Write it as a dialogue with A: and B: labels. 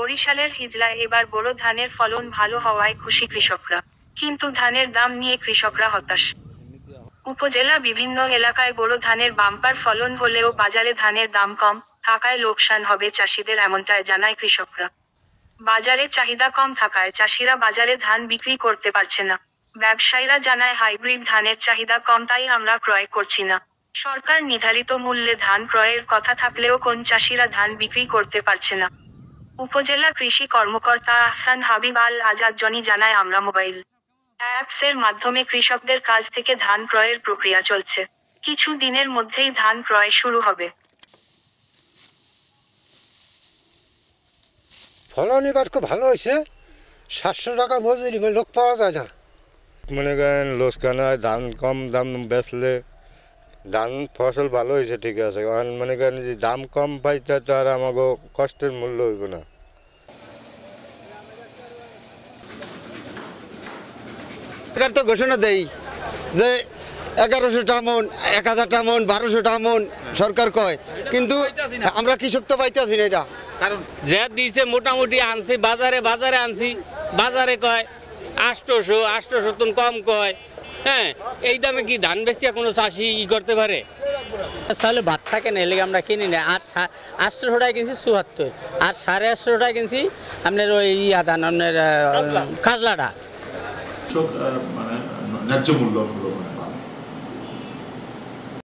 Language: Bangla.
A: বরিশালের হিজলায় এবার বোরো ধানের ফলন ভালো হওয়ায় খুশি কৃষকরা, কিন্তু ধানের দাম নিয়ে কৃষকরা হতাশ। উপজেলা বিভিন্ন এলাকায় বোরো ধানের বাম্পার ফলন হলেও বাজারে ধানের দাম কম থাকায় লোকসান হবে চাষিদের, এমনটাই জানায় কৃষকরা। বাজারে চাহিদা কম থাকায় চাষিরা বাজারে ধান বিক্রি করতে পারছে না। ব্যবসায়ীরা জানায় হাইব্রিড ধানের চাহিদা কম, তাই আমরা ক্রয় করছি না। সরকার নির্ধারিত মূল্যে ধান ক্রয়ের কথা থাকলেও কোন চাষিরা ধান বিক্রি করতে পারছে না। উপজেলা কৃষি কর্মকর্তা আহসান হাবিব আল আজাদ জনি জানায়, আমরা মোবাইল অ্যাপসের মাধ্যমে কৃষকদের কাছ থেকে ধান ক্রয়ের প্রক্রিয়া চলছে। কিছু দিনের মধ্যেই ধান ক্রয় শুরু হবে।
B: ফলন এবার খুব ভালো হয়েছে। 700 টাকা মজুরি, লোক পাওয়া যায় না।
C: মনে করেন লোকসান হয়, ধান কম দাম বেচলে ধান ফসল ভালো হয়েছে, ঠিক আছে। কারণ মনে করেন যে দাম কম পাইতে তো আর আমাকে কষ্টের মূল্য হইব না।
D: সরকার তো ঘোষণা দেয় যে 1100 টাকা মন, 1000 টাকা মন, 1200 টাকা মন সরকার কয়, কিন্তু আমরা কৃষক তো পাইতেছি না। এটা
E: কারণ যা দিয়েছে মোটামুটি আনছি, বাজারে আনছি, বাজারে কয় 800 তো কম কয়। হ্যাঁ, এই দামে কি ধান বেচে কোনো চাষি ই করতে পারে?
F: তাহলে ভাত থাকে না, এলে আমরা কিনি না। আর 800 টাকা কিনছি 74, আর 850 টাকা কিনছি আপনার ওই ধান, আপনার খাজলাটা।
G: মানে ন্যায্য মূল্য